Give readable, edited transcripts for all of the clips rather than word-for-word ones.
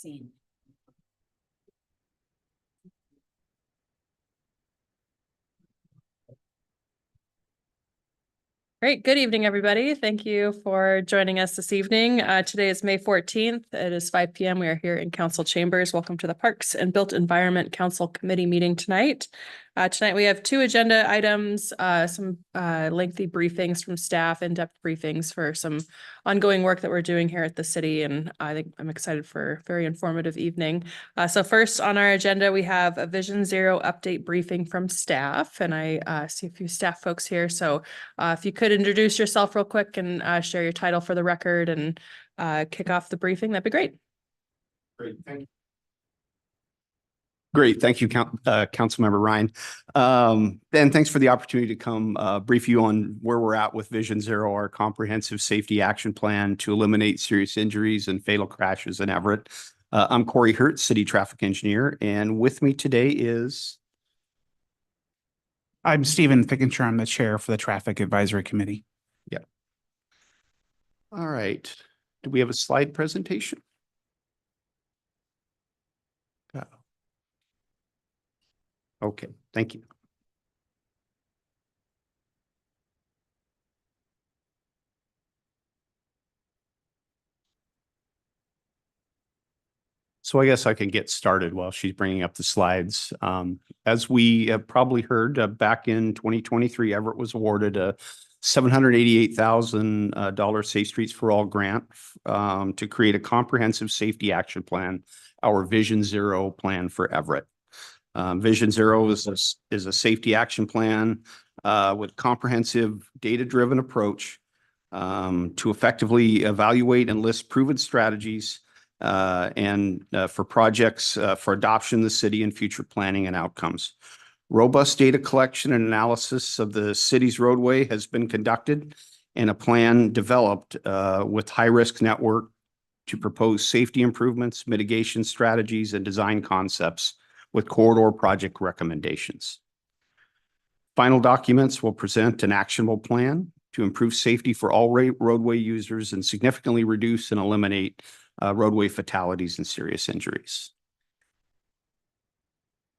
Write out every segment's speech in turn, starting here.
scene. Great. Good evening, everybody. Thank you for joining us this evening. Today is May 14th. It is 5 p.m. We are here in council chambers. Welcome to the Parks and Built Environment Council Committee meeting tonight. Tonight we have two agenda items, some lengthy briefings from staff, in-depth briefings for some ongoing work that we're doing here at the city. And I think I'm excited for a very informative evening. So first on our agenda, we have a Vision Zero update briefing from staff. And I see a few staff folks here. So if you could introduce yourself real quick and share your title for the record and kick off the briefing, that'd be great. Great, thank you. Great, thank you, Councilmember Ryan. Ben, thanks for the opportunity to come brief you on where we're at with Vision Zero, our comprehensive safety action plan to eliminate serious injuries and fatal crashes in Everett. I'm Corey Hurt, City Traffic Engineer, and with me today is... I'm Stephen Fickenshire. I'm the chair for the Traffic Advisory Committee. Yeah. All right. Do we have a slide presentation? Okay, thank you. So I guess I can get started while she's bringing up the slides. As we have probably heard, back in 2023, Everett was awarded a $788,000 Safe Streets for All grant to create a comprehensive safety action plan, our Vision Zero plan for Everett. Vision Zero is a safety action plan with comprehensive data-driven approach to effectively evaluate and list proven strategies and for projects for adoption in the city and future planning and outcomes. Robust data collection and analysis of the city's roadway has been conducted and a plan developed with high-risk network to propose safety improvements, mitigation strategies, and design concepts with corridor project recommendations. Final documents will present an actionable plan to improve safety for all roadway users and significantly reduce and eliminate roadway fatalities and serious injuries.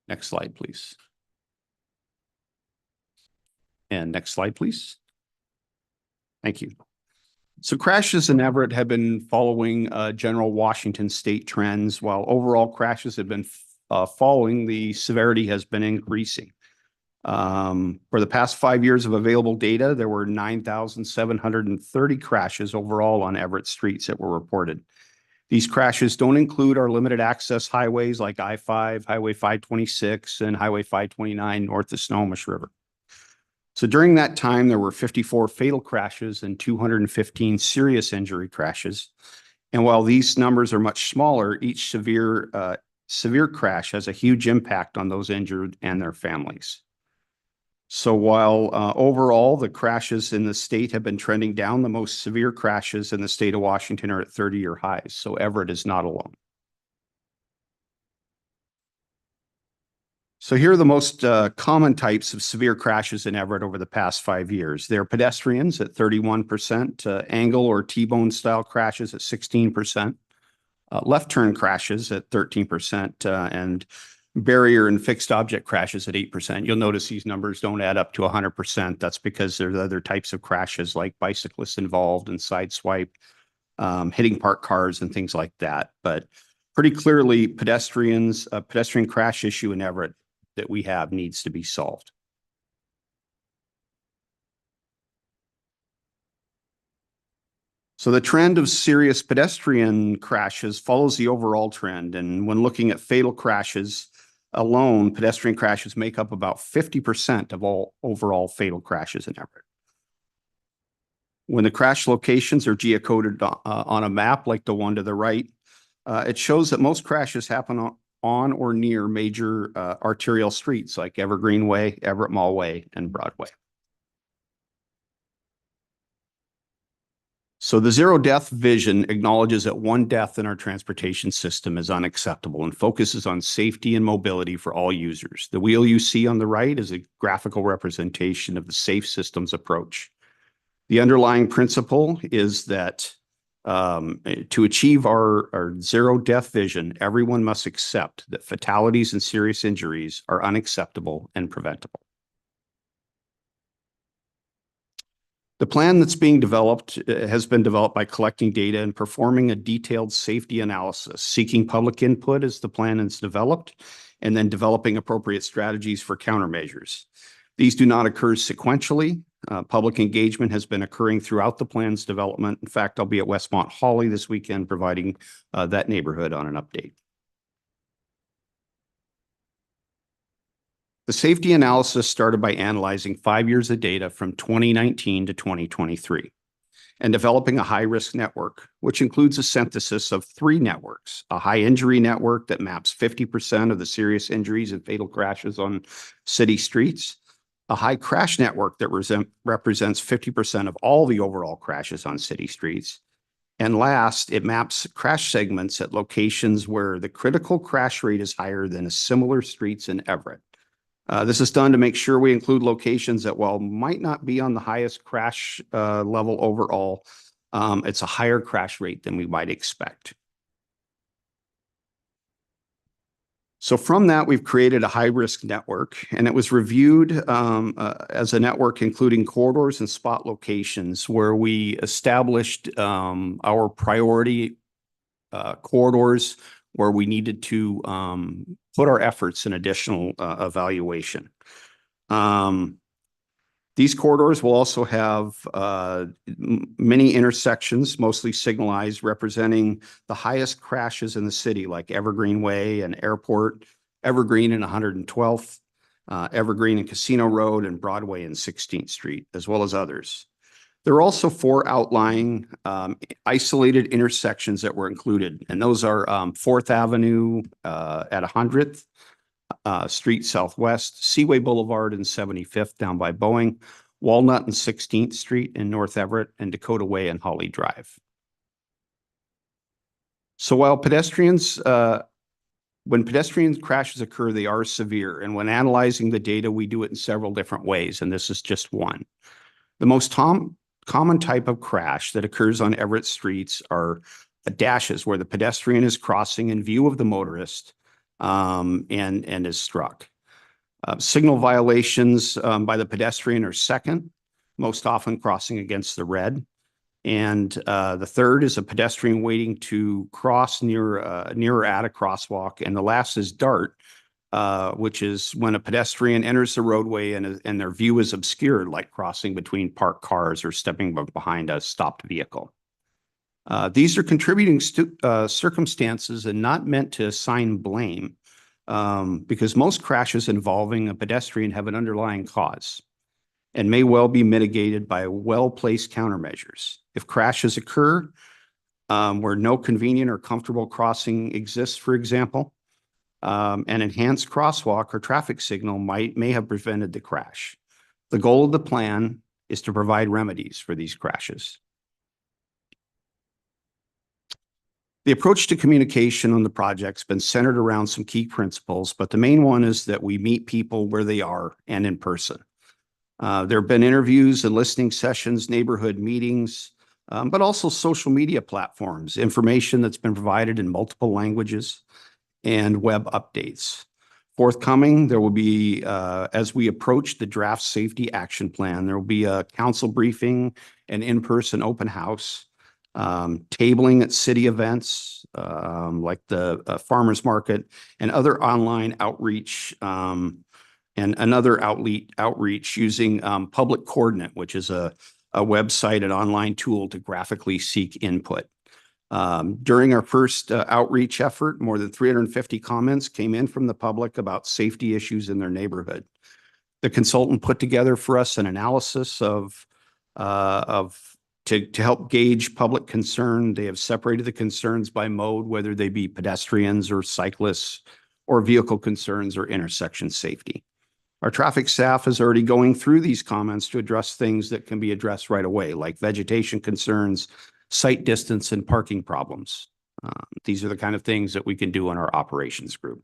Next slide, please. And next slide, please. Thank you. So crashes in Everett have been following general Washington state trends, while overall crashes have been following, the severity has been increasing. For the past 5 years of available data, there were 9,730 crashes overall on Everett streets that were reported. These crashes don't include our limited access highways like I-5, Highway 526, and Highway 529 north of Snohomish River. So during that time, there were 54 fatal crashes and 215 serious injury crashes. And while these numbers are much smaller, each severe crash has a huge impact on those injured and their families. So while overall the crashes in the state have been trending down, the most severe crashes in the state of Washington are at 30-year highs. So Everett is not alone. So here are the most common types of severe crashes in Everett over the past 5 years. They're pedestrians at 31%, angle or T-bone style crashes at 16%. Left turn crashes at 13%, and barrier and fixed object crashes at 8%. You'll notice these numbers don't add up to 100%. That's because there's other types of crashes like bicyclists involved and sideswipe, hitting parked cars and things like that. But pretty clearly, pedestrian crash issue in Everett that we have needs to be solved. So the trend of serious pedestrian crashes follows the overall trend. And when looking at fatal crashes alone, pedestrian crashes make up about 50% of all overall fatal crashes in Everett. When the crash locations are geocoded on a map like the one to the right, it shows that most crashes happen on or near major arterial streets like Evergreen Way, Everett Mall Way, and Broadway. So the zero death vision acknowledges that one death in our transportation system is unacceptable and focuses on safety and mobility for all users. The wheel you see on the right is a graphical representation of the safe systems approach. The underlying principle is that To achieve our zero death vision, everyone must accept that fatalities and serious injuries are unacceptable and preventable. The plan that's being developed has been developed by collecting data and performing a detailed safety analysis, seeking public input as the plan is developed, and then developing appropriate strategies for countermeasures. These do not occur sequentially. Public engagement has been occurring throughout the plan's development. In fact, I'll be at Westmont Holly this weekend providing that neighborhood on an update. The safety analysis started by analyzing 5 years of data from 2019 to 2023 and developing a high-risk network, which includes a synthesis of 3 networks: a high injury network that maps 50% of the serious injuries and fatal crashes on city streets, a high crash network that represents 50% of all the overall crashes on city streets, and last, it maps crash segments at locations where the critical crash rate is higher than similar streets in Everett. This is done to make sure we include locations that, while might not be on the highest crash level overall, it's a higher crash rate than we might expect. So from that, we've created a high-risk network, and it was reviewed as a network including corridors and spot locations where we established our priority corridors where we needed to put our efforts in additional evaluation. These corridors will also have many intersections, mostly signalized, representing the highest crashes in the city, like Evergreen Way and Airport, Evergreen and 112th, Evergreen and Casino Road, and Broadway and 16th Street, as well as others. There are also 4 outlying isolated intersections that were included, and those are 4th Avenue at 100th Street Southwest, Seaway Boulevard and 75th down by Boeing, Walnut and 16th Street in North Everett, and Dakota Way and Holly Drive. So while when pedestrian crashes occur, they are severe, and when analyzing the data, we do it in several different ways, and this is just one. The most common type of crash that occurs on Everett streets are dashes where the pedestrian is crossing in view of the motorist and is struck. Signal violations by the pedestrian are second, most often crossing against the red. And the third is a pedestrian waiting to cross near or at a crosswalk. And the last is dart, which is when a pedestrian enters the roadway and their view is obscured, like crossing between parked cars or stepping behind a stopped vehicle. These are contributing circumstances and not meant to assign blame because most crashes involving a pedestrian have an underlying cause and may well be mitigated by well-placed countermeasures. If crashes occur where no convenient or comfortable crossing exists, for example, an enhanced crosswalk or traffic signal may have prevented the crash. The goal of the plan is to provide remedies for these crashes. The approach to communication on the project's been centered around some key principles, but the main one is that we meet people where they are and in person. There have been interviews and listening sessions, neighborhood meetings, but also social media platforms, information that's been provided in multiple languages, and web updates. Forthcoming, there will be, as we approach the draft safety action plan, there will be a council briefing, an in-person open house, tabling at city events like the farmers market, and other online outreach and another outreach using Public Coordinate, which is a website, an online tool to graphically seek input. During our first outreach effort, more than 350 comments came in from the public about safety issues in their neighborhood. The consultant put together for us an analysis to help gauge public concern. They have separated the concerns by mode, whether they be pedestrians or cyclists, or vehicle concerns or intersection safety. Our traffic staff is already going through these comments to address things that can be addressed right away, like vegetation concerns, sight distance, and parking problems. These are the kind of things that we can do in our operations group.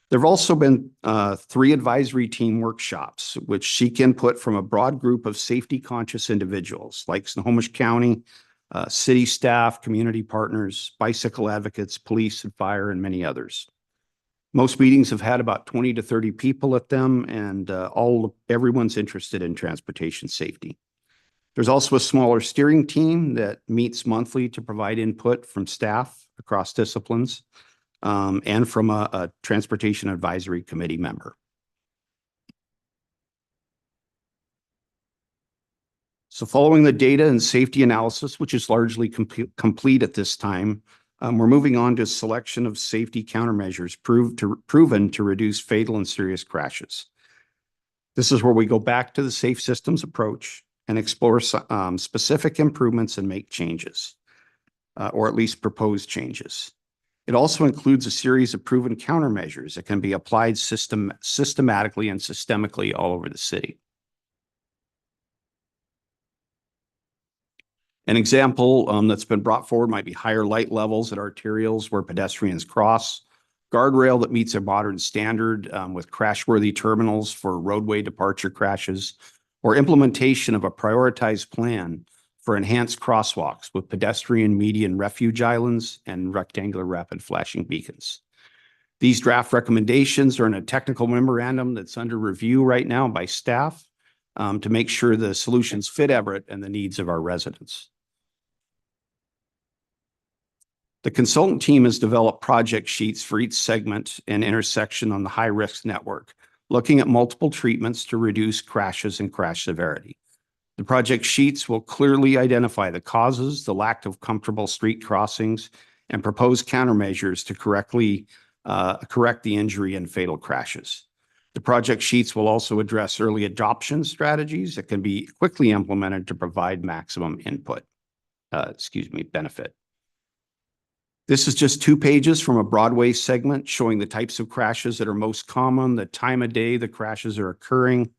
There have also been 3 advisory team workshops, which seek input from a broad group of safety-conscious individuals, like Snohomish County, city staff, community partners, bicycle advocates, police and fire, and many others. Most meetings have had about 20 to 30 people at them, and everyone's interested in transportation safety. There's also a smaller steering team that meets monthly to provide input from staff across disciplines, and from a transportation advisory committee member. So following the data and safety analysis, which is largely complete at this time, we're moving on to a selection of safety countermeasures proven to reduce fatal and serious crashes. This is where we go back to the safe systems approach and explore specific improvements and make changes, or at least propose changes. It also includes a series of proven countermeasures that can be applied systematically and systemically all over the city. An example that's been brought forward might be higher light levels at arterials where pedestrians cross, guardrail that meets a modern standard with crash-worthy terminals for roadway departure crashes, or implementation of a prioritized plan for enhanced crosswalks with pedestrian median refuge islands and rectangular rapid flashing beacons. These draft recommendations are in a technical memorandum that's under review right now by staff to make sure the solutions fit Everett and the needs of our residents. The consultant team has developed project sheets for each segment and intersection on the high-risk network, looking at multiple treatments to reduce crashes and crash severity. The project sheets will clearly identify the causes, the lack of comfortable street crossings, and propose countermeasures to correct the injury and fatal crashes. The project sheets will also address early adoption strategies that can be quickly implemented to provide maximum benefit. This is just 2 pages from a Broadway segment showing the types of crashes that are most common, the time of day the crashes are occurring,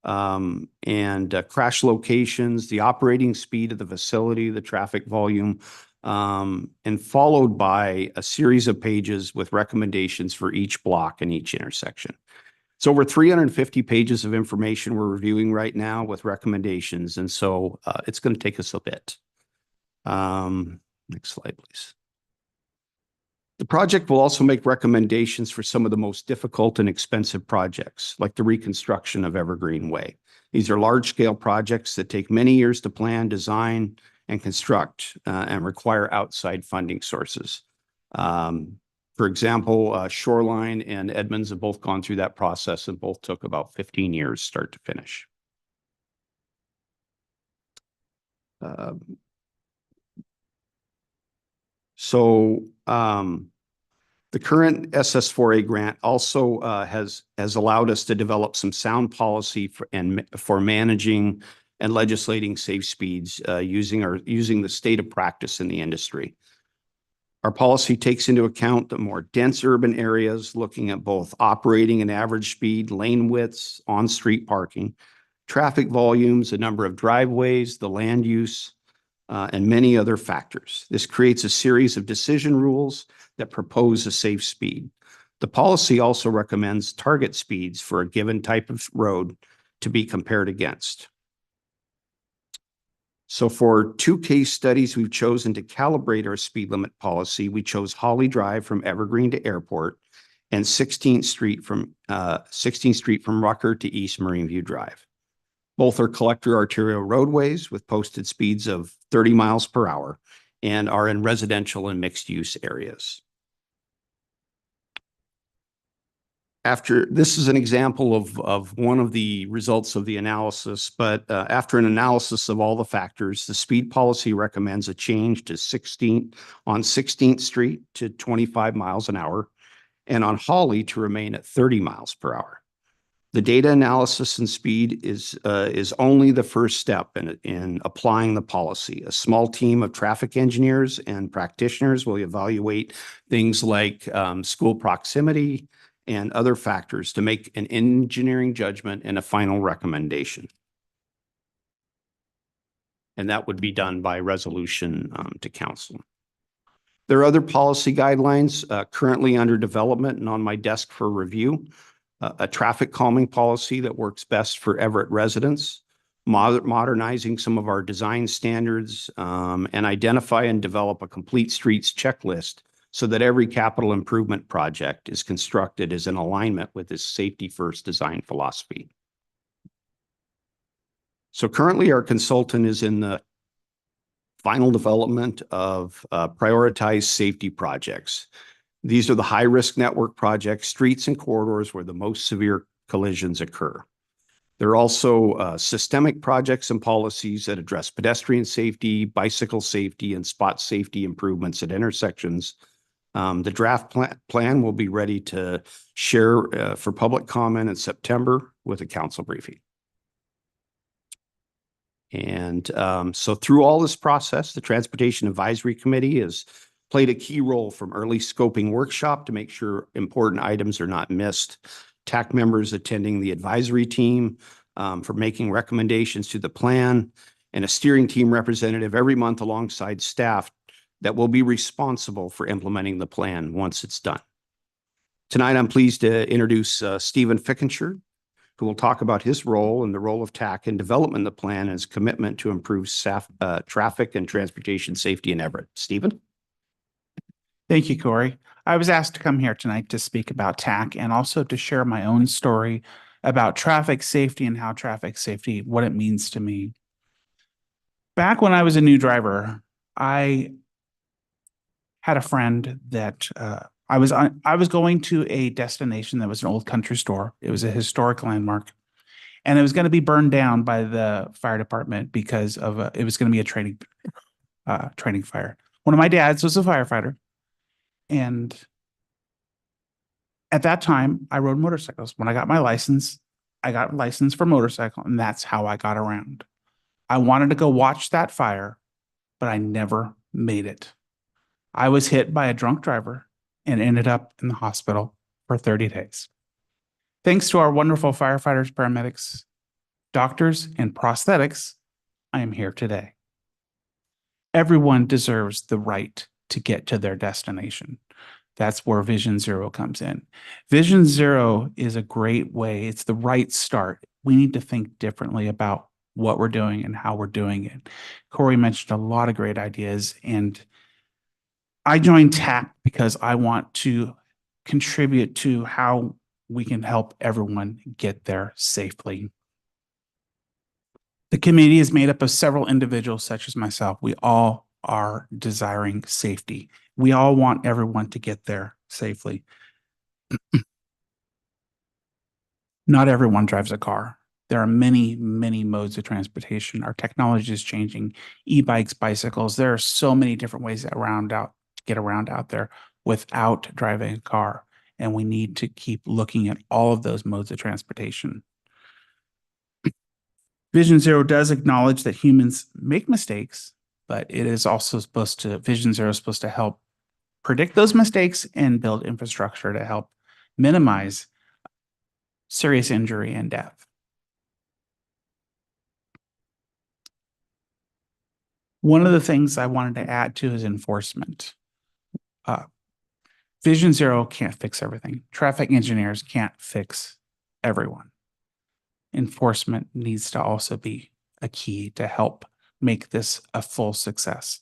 and crash locations, the operating speed of the facility, the traffic volume, and followed by a series of pages with recommendations for each block and each intersection. It's over 350 pages of information we're reviewing right now with recommendations, and so it's going to take us a bit. Next slide, please. The project will also make recommendations for some of the most difficult and expensive projects, like the reconstruction of Evergreen Way. These are large-scale projects that take many years to plan, design, and construct, and require outside funding sources. For example, Shoreline and Edmonds have both gone through that process and both took about 15 years start to finish. The current SS4A grant also has allowed us to develop some sound policy for managing and legislating safe speeds using the state of practice in the industry. Our policy takes into account the more dense urban areas, looking at both operating and average speed, lane widths, on-street parking, traffic volumes, the number of driveways, the land use, and many other factors. This creates a series of decision rules that propose a safe speed. The policy also recommends target speeds for a given type of road to be compared against. So for 2 case studies we've chosen to calibrate our speed limit policy, we chose Holly Drive from Evergreen to Airport and 16th Street from Rucker to East Marine View Drive. Both are collector arterial roadways with posted speeds of 30 miles per hour and are in residential and mixed use areas. This is an example of one of the results of the analysis, but after an analysis of all the factors, the speed policy recommends a change to 16th Street to 25 miles an hour and on Holly to remain at 30 miles per hour. The data analysis and speed is only the first step in applying the policy. A small team of traffic engineers and practitioners will evaluate things like school proximity and other factors to make an engineering judgment and a final recommendation. And that would be done by resolution to council. There are other policy guidelines currently under development and on my desk for review. A traffic calming policy that works best for Everett residents, modernizing some of our design standards, and identify and develop a complete streets checklist so that every capital improvement project is constructed as in alignment with this safety first design philosophy. So currently our consultant is in the final development of prioritized safety projects. These are the high-risk network projects, streets and corridors where the most severe collisions occur. There are also systemic projects and policies that address pedestrian safety, bicycle safety, and spot safety improvements at intersections. The draft plan will be ready to share for public comment in September with a council briefing. And so through all this process, the Transportation Advisory Committee has played a key role from early scoping workshop to make sure important items are not missed. TAC members attending the advisory team for making recommendations to the plan, and a steering team representative every month alongside staff that will be responsible for implementing the plan once it's done. Tonight, I'm pleased to introduce Stephen Fickenshire, who will talk about his role and the role of TAC in development of the plan and his commitment to improve traffic and transportation safety in Everett. Stephen? Thank you, Corey. I was asked to come here tonight to speak about TAC and also to share my own story about traffic safety and how traffic safety, what it means to me. Back when I was a new driver, I had a friend that I was going to a destination that was an old country store. It was a historic landmark, and it was going to be burned down by the fire department because of it was going to be a training fire. One of my dads was a firefighter, and at that time, I rode motorcycles. When I got my license, I got a license for motorcycle, and that's how I got around. I wanted to go watch that fire, but I never made it. I was hit by a drunk driver and ended up in the hospital for 30 days. Thanks to our wonderful firefighters, paramedics, doctors, and prosthetics, I am here today. Everyone deserves the right to get to their destination. That's where Vision Zero comes in. Vision Zero is a great way. It's the right start. We need to think differently about what we're doing and how we're doing it. Corey mentioned a lot of great ideas, and I joined TAC because I want to contribute to how we can help everyone get there safely. The committee is made up of several individuals such as myself. We all are desiring safety. We all want everyone to get there safely. Not everyone drives a car. There are many, many modes of transportation. Our technology is changing. E-bikes, bicycles. There are so many different ways to get around out there without driving a car. And we need to keep looking at all of those modes of transportation. Vision Zero does acknowledge that humans make mistakes, but it is also Vision Zero is supposed to help predict those mistakes and build infrastructure to help minimize serious injury and death. One of the things I wanted to add to is enforcement. Vision Zero can't fix everything. Traffic engineers can't fix everyone. Enforcement needs to also be a key to help make this a full success.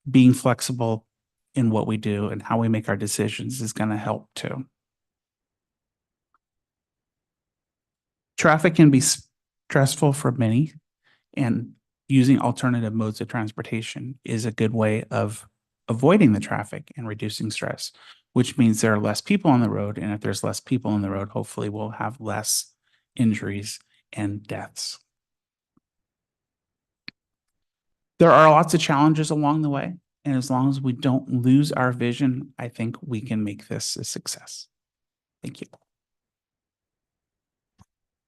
Being flexible in what we do and how we make our decisions is going to help too. Traffic can be stressful for many, and using alternative modes of transportation is a good way of avoiding the traffic and reducing stress, which means there are less people on the road. And if there's less people on the road, hopefully we'll have less injuries and deaths. There are lots of challenges along the way. And as long as we don't lose our vision, I think we can make this a success. Thank you.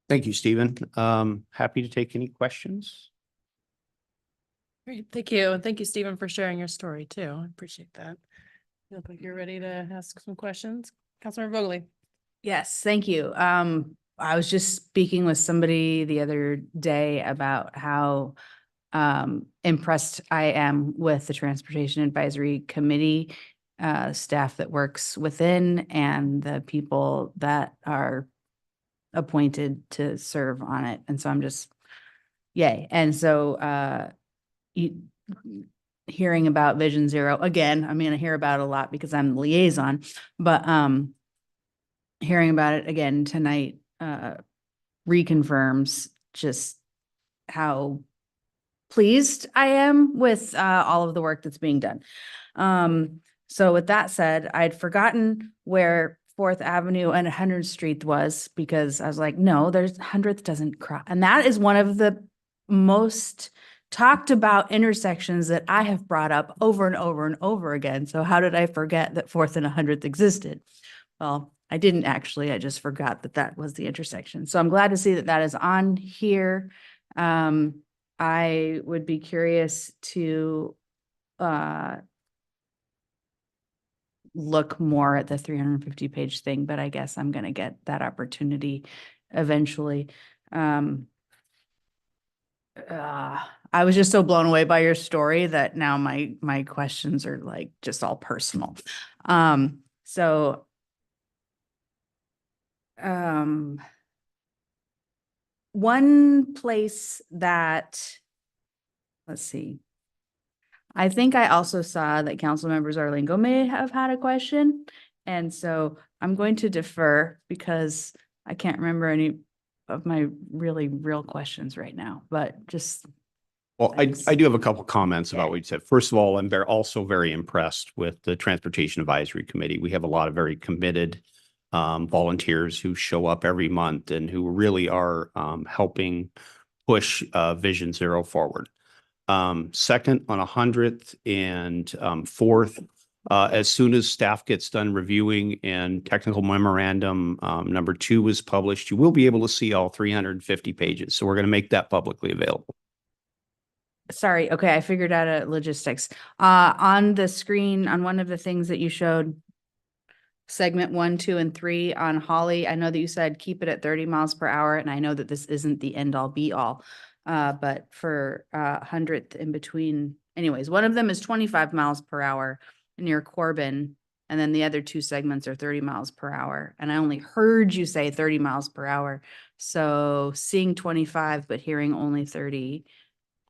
Thank you, Stephen. Happy to take any questions. Great, thank you. And thank you, Stephen, for sharing your story too. I appreciate that. You look like you're ready to ask some questions. Councilmember Vogely. Yes, thank you. I was just speaking with somebody the other day about how impressed I am with the Transportation Advisory Committee staff that works within and the people that are appointed to serve on it. And so I'm just yay. And so, hearing about Vision Zero, again, I mean, I hear about it a lot because I'm the liaison, but, hearing about it again tonight, reconfirms just how pleased I am with, all of the work that's being done. So with that said, I'd forgotten where Fourth Avenue and 100th Street was, because I was like, no, there's 100th doesn't cross. And that is one of the most talked about intersections that I have brought up over and over and over again. So how did I forget that Fourth and 100th existed? Well, I didn't actually, I just forgot that that was the intersection. So I'm glad to see that that is on here. I would be curious to, look more at the 350-page thing, but I guess I'm gonna get that opportunity eventually. I was just so blown away by your story that now my questions are like just all personal. So one place that, let's see. I think I also saw that Councilmember Zarlingo may have had a question. And so I'm going to defer because I can't remember any of my really real questions right now, but just. Well, Thanks. I do have a couple comments about Yeah. what you said. First of all, I'm also very impressed with the Transportation Advisory Committee. We have a lot of very committed volunteers who show up every month and who really are helping push Vision Zero forward. Second, on 100th and 4th, as soon as staff gets done reviewing and technical memorandum number 2 is published, you will be able to see all 350 pages. So we're going to make that publicly available. Sorry. Okay. I figured out a logistics. On the screen, on one of the things that you showed, segment 1, 2, and 3 on Holly, I know that you said keep it at 30 miles per hour. And I know that this isn't the end all be all. But for 100th in between, anyways, one of them is 25 miles per hour near Corbin. And then the other 2 segments are 30 miles per hour. And I only heard you say 30 miles per hour. So seeing 25, but hearing only 30.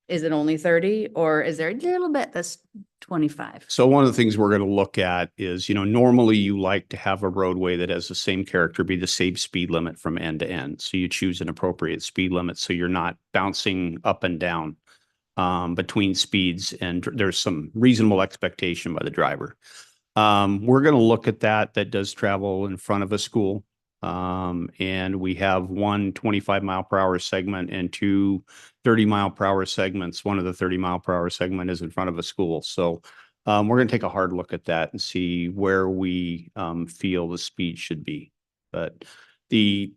Is it only 30 or is there a little bit that's 25? So one of the things we're going to look at is, normally you like to have a roadway that has the same character, be the same speed limit from end to end. So you choose an appropriate speed limit so you're not bouncing up and down between speeds, and there's some reasonable expectation by the driver. We're going to look at that does travel in front of a school. And we have one 25-mile-per-hour segment and 2 30-mile-per-hour segments. One of the 30-mile-per-hour segment is in front of a school. So we're going to take a hard look at that and see where we feel the speed should be. But the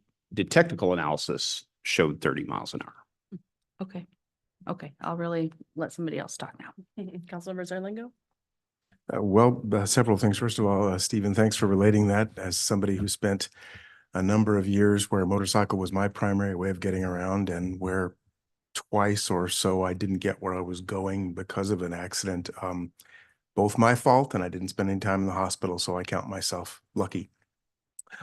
technical analysis showed 30 miles an hour. Okay. Okay. I'll really let somebody else talk now. Councilmember Zarlingo? Several things. First of all, Stephen, thanks for relating that. As somebody who spent a number of years where a motorcycle was my primary way of getting around, and where twice or so I didn't get where I was going because of an accident, both my fault, and I didn't spend any time in the hospital, so I count myself lucky.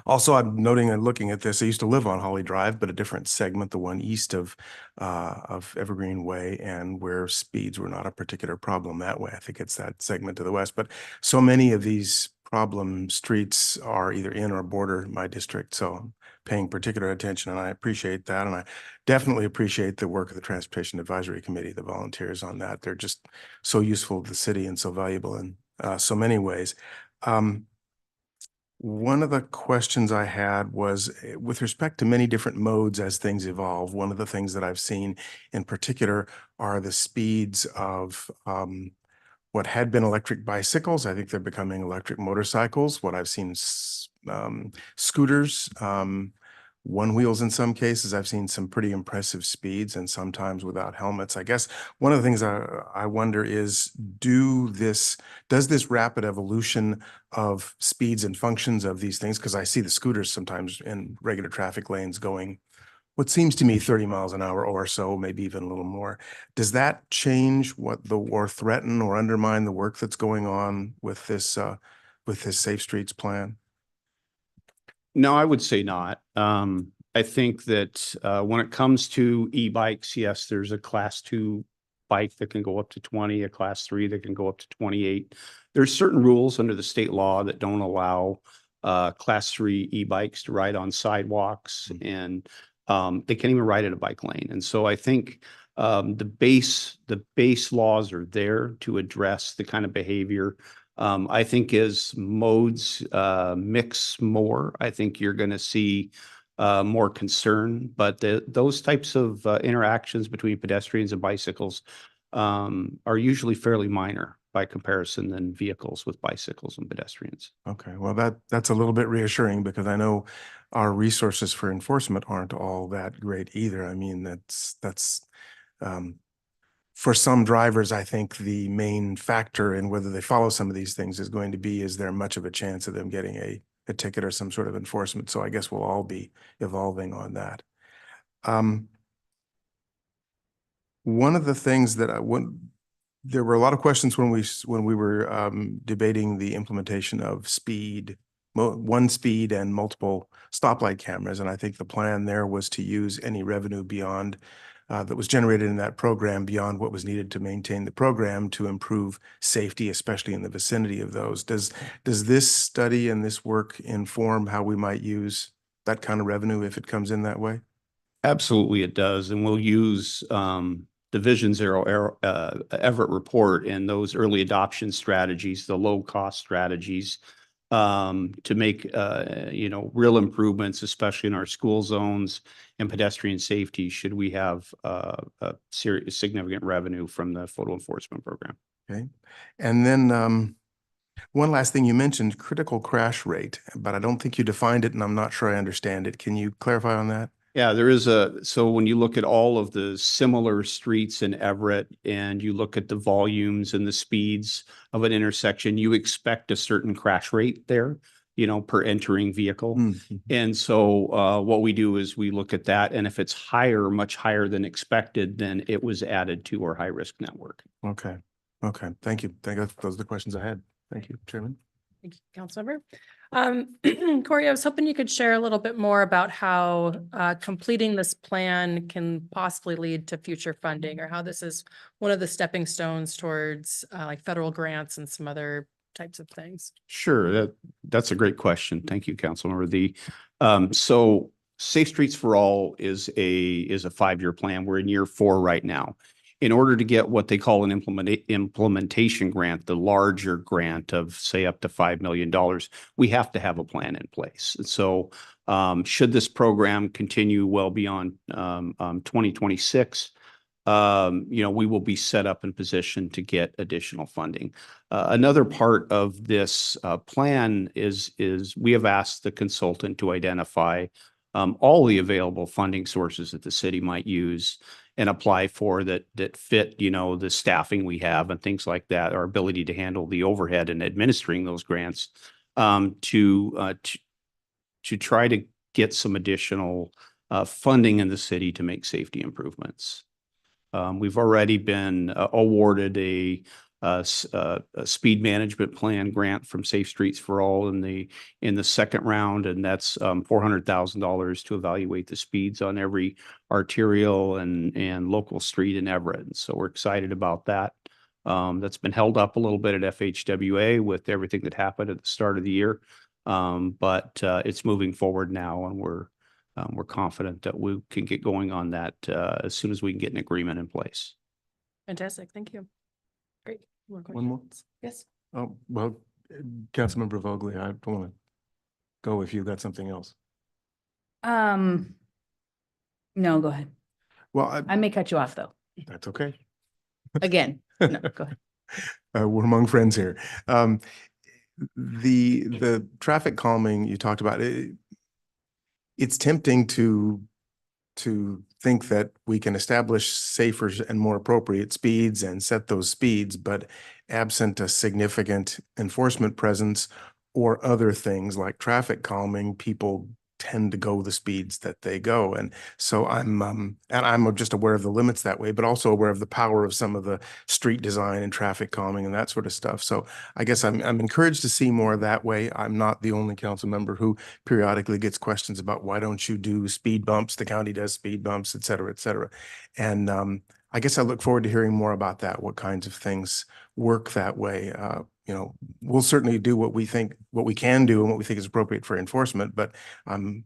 Also, I'm noting and looking at this, I used to live on Holly Drive, but a different segment, the one east of Evergreen Way, and where speeds were not a particular problem that way. I think it's that segment to the west, but so many of these problem streets are either in or border my district. So I'm paying particular attention, and I appreciate that. And I definitely appreciate the work of the Transportation Advisory Committee, the volunteers on that. They're just so useful to the city and so valuable in so many ways. One of the questions I had was with respect to many different modes as things evolve. One of the things that I've seen in particular are the speeds of what had been electric bicycles. I think they're becoming electric motorcycles. What I've seen scooters, one wheels in some cases. I've seen some pretty impressive speeds, and sometimes without helmets. I guess one of the things I wonder is, does this rapid evolution of speeds and functions of these things, because I see the scooters sometimes in regular traffic lanes going what seems to me 30 miles an hour or so, maybe even a little more. Does that change or threaten or undermine the work that's going on with this Safe Streets plan? No, I would say not. I think that when it comes to e-bikes, yes, there's a class 2 bike that can go up to 20, a class 3 that can go up to 28. There's certain rules under the state law that don't allow class 3 e-bikes to ride on sidewalks, and they can't even ride at a bike lane. And so I think the base laws are there to address the kind of behavior. I think as modes mix more, I think you're going to see more concern, but those types of interactions between pedestrians and bicycles are usually fairly minor by comparison than vehicles with bicycles and pedestrians. Okay, well, that's a little bit reassuring because I know our resources for enforcement aren't all that great either. I mean, that's for some drivers, I think the main factor in whether they follow some of these things is going to be, is there much of a chance of them getting a ticket or some sort of enforcement? So I guess we'll all be evolving on that. One of the things that there were a lot of questions when we were debating the implementation of one speed and multiple stoplight cameras. And I think the plan there was to use any revenue beyond that was generated in that program beyond what was needed to maintain the program to improve safety, especially in the vicinity of those. Does this study and this work inform how we might use that kind of revenue if it comes in that way? Absolutely, it does. And we'll use the Vision Zero Everett report and those early adoption strategies, the low cost strategies, to make real improvements, especially in our school zones and pedestrian safety, should we have a significant revenue from the photo enforcement program. Okay. And then one last thing, you mentioned critical crash rate, but I don't think you defined it and I'm not sure I understand it. Can you clarify on that? Yeah, there is so when you look at all of the similar streets in Everett and you look at the volumes and the speeds of an intersection, you expect a certain crash rate there, per entering vehicle. Mm-hmm. And so what we do is we look at that, and if it's higher, much higher than expected, then it was added to our high risk network. Okay. Okay. Thank you. Those are the questions I had. Thank you, Chairman. Thank you, Councilmember. Corey, I was hoping you could share a little bit more about how completing this plan can possibly lead to future funding, or how this is one of the stepping stones towards like federal grants and some other types of things. Sure, that's a great question. Thank you, Councilmember. So Safe Streets for All is a 5-year plan. We're in year 4 right now. In order to get what they call an implementation grant, the larger grant of say up to $5 million, we have to have a plan in place. And so should this program continue well beyond 2026, we will be set up in position to get additional funding. Another part of this plan is we have asked the consultant to identify all the available funding sources that the city might use and apply for that fit, the staffing we have and things like that, our ability to handle the overhead and administering those grants, to try to get some additional funding in the city to make safety improvements. We've already been awarded a speed management plan grant from Safe Streets for All in the second round, and that's $400,000 to evaluate the speeds on every arterial and local street in Everett. And so we're excited about that. That's been held up a little bit at FHWA with everything that happened at the start of the year, but it's moving forward now, and we're confident that we can get going on that as soon as we can get an agreement in place. Fantastic. Thank you. Great. One more? Yes. Oh, well, Councilmember Vogely, I don't want to go if you've got something else. No, go ahead. Well, I may cut you off though. that's okay. Again, no, go ahead. We're among friends here. The traffic calming you talked about, it's tempting to think that we can establish safer and more appropriate speeds and set those speeds, but absent a significant enforcement presence or other things like traffic calming, people tend to go the speeds that they go. And so and I'm just aware of the limits that way, but also aware of the power of some of the street design and traffic calming and that sort of stuff. So I guess I'm encouraged to see more that way. I'm not the only council member who periodically gets questions about why don't you do speed bumps? The county does speed bumps, et cetera, et cetera. And I guess I look forward to hearing more about that, what kinds of things work that way. You know, we'll certainly do what we can do and what we think is appropriate for enforcement, but I'm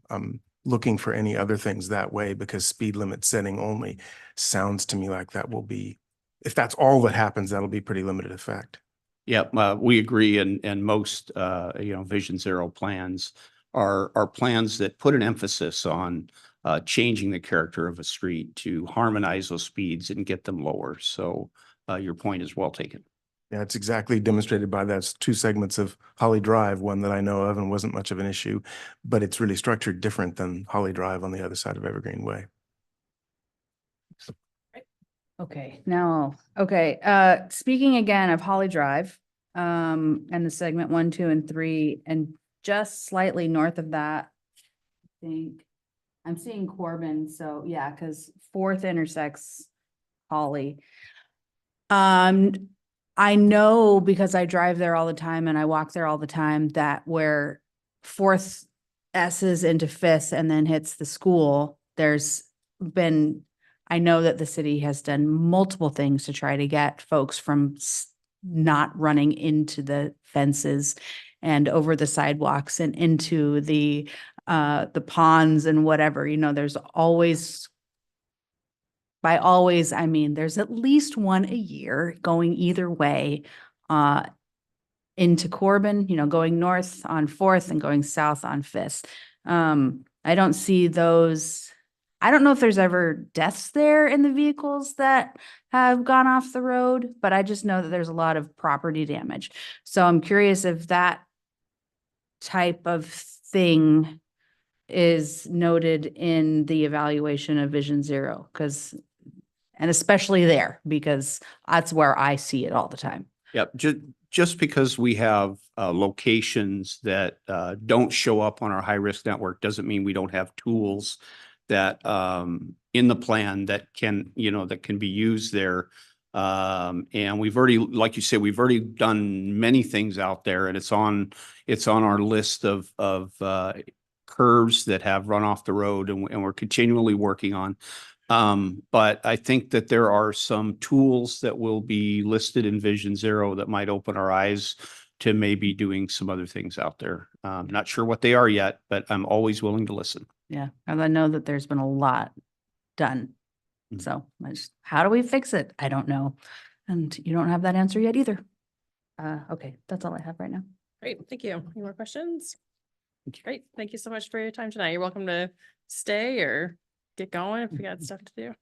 looking for any other things that way, because speed limit setting only sounds to me like that will be, if that's all that happens, that'll be pretty limited effect. Yeah, we agree. And most, Vision Zero plans are plans that put an emphasis on changing the character of a street to harmonize those speeds and get them lower. So your point is well taken. Yeah, it's exactly demonstrated by those two segments of Holly Drive, one that I know of and wasn't much of an issue, but it's really structured different than Holly Drive on the other side of Evergreen Way. Okay, speaking again of Holly Drive, and the segment 1, 2, and 3, and just slightly north of that, I think I'm seeing Corbin. So yeah, because 4th intersects Holly. I know because I drive there all the time and I walk there all the time that where 4th S's into 5th and then hits the school, I know that the city has done multiple things to try to get folks from not running into the fences and over the sidewalks and into the ponds and whatever. There's always, by always, I mean, there's at least one a year going either way into Corbin, going north on 4th and going south on 5th. I don't see those. I don't know if there's ever deaths there in the vehicles that have gone off the road, but I just know that there's a lot of property damage. So I'm curious if that type of thing is noted in the evaluation of Vision Zero, and especially there, because that's where I see it all the time. Yep. Just because we have locations that don't show up on our high risk network doesn't mean we don't have tools that in the plan that can be used there. And we've already, like you said, we've already done many things out there, and it's on our list of curves that have run off the road, and we're continually working on. But I think that there are some tools that will be listed in Vision Zero that might open our eyes to maybe doing some other things out there. Not sure what they are yet, but I'm always willing to listen. Yeah, and I know that there's been a lot done. So how do we fix it? I don't know. And you don't have that answer yet either. Okay, that's all I have right now. Great, thank you. Any more questions? Great, thank you so much for your time tonight. You're welcome to stay or get going if you got stuff to do.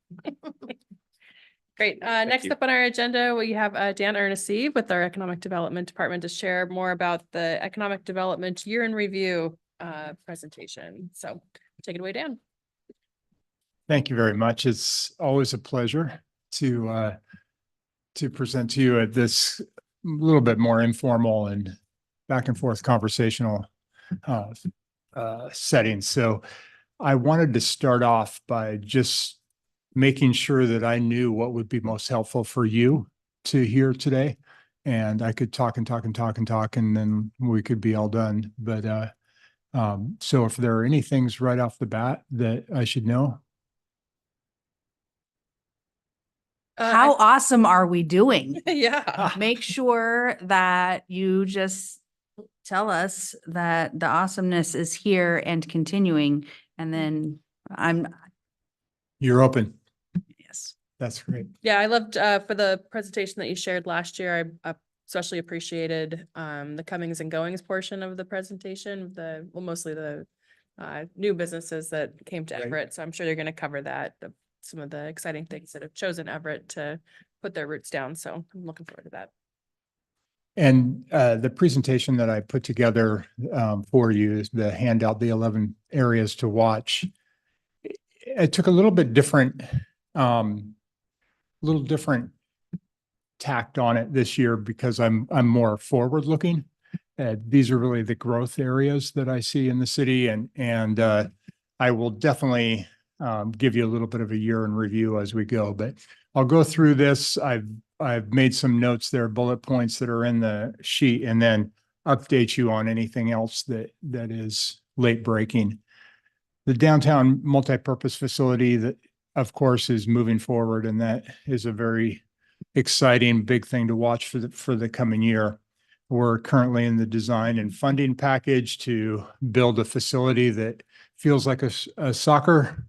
Great. Next up on our agenda, we have Dan Ernestine with our Economic Development Department to share more about the Economic Development Year in Review presentation. So take it away, Dan. Thank you very much. It's always a pleasure to present to you at this little bit more informal and back and forth conversational setting. So I wanted to start off by just making sure that I knew what would be most helpful for you to hear today. And I could talk and talk and talk and talk, and then we could be all done. But so if there are any things right off the bat that I should know. How awesome are we doing? Yeah. Make sure that you just tell us that the awesomeness is here and continuing. And then You're open. yes. That's great. Yeah, I loved for the presentation that you shared last year. I especially appreciated the comings and goings portion of the presentation, mostly the new businesses that came to Everett. So I'm sure you're going to cover that, some of the exciting things that have chosen Everett to put their roots down. So I'm looking forward to that. And the presentation that I put together for you is the handout, the 11 areas to watch. It took a little bit different, tact on it this year because I'm more forward looking. these are really the growth areas that I see in the city, and I will definitely give you a little bit of a year in review as we go, but I'll go through this. I've made some notes there, bullet points that are in the sheet, and then update you on anything else that is late breaking. The downtown multipurpose facility that, of course, is moving forward, and that is a very exciting big thing to watch for the coming year. We're currently in the design and funding package to build a facility that feels like a soccer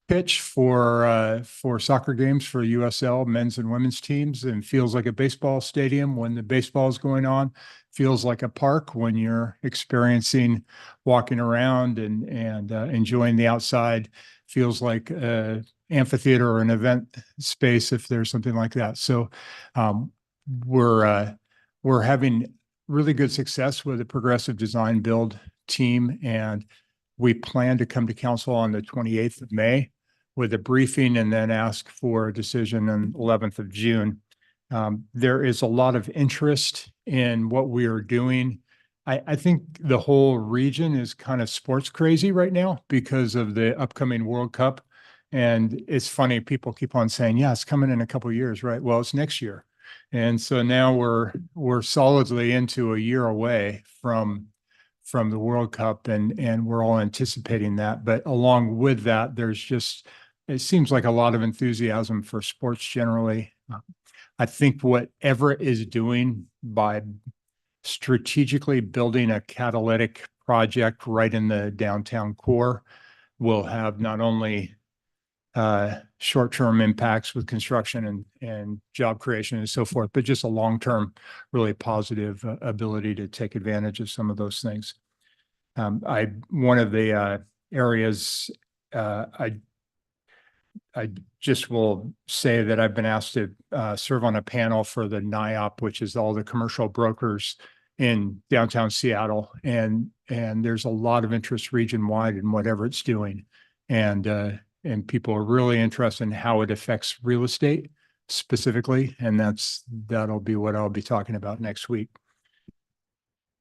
pitch for soccer games for USL men's and women's teams, and feels like a baseball stadium when the baseball is going on, feels like a park when you're experiencing walking around and enjoying the outside, feels like a amphitheater or an event space if there's something like that. So we're having really good success with the progressive design build team, and we plan to come to council on the 28th of May with a briefing and then ask for a decision on 11th of June. There is a lot of interest in what we are doing. I think the whole region is kind of sports crazy right now because of the upcoming World Cup. And it's funny, people keep on saying, yeah, it's coming in a couple of years, right? Well, it's next year. And so now we're solidly into a year away from the World Cup, and we're all anticipating that. But along with that, it seems like a lot of enthusiasm for sports generally. I think what Everett is doing by strategically building a catalytic project right in the downtown core will have not only short-term impacts with construction and job creation and so forth, but just a long-term, really positive ability to take advantage of some of those things. One of the areas I just will say that I've been asked to serve on a panel for the NIOP, which is all the commercial brokers in downtown Seattle, and there's a lot of interest region-wide in whatever it's doing, and people are really interested in how it affects real estate specifically, and that'll be what I'll be talking about next week.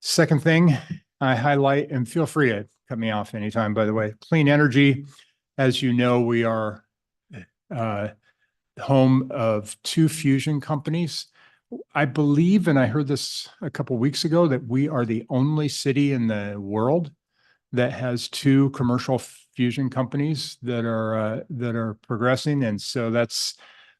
Second thing I highlight, and feel free to cut me off anytime, by the way, clean energy. As you know, we are home of 2 fusion companies. I believe, and I heard this a couple of weeks ago, that we are the only city in the world that has 2 commercial fusion companies that are progressing. And so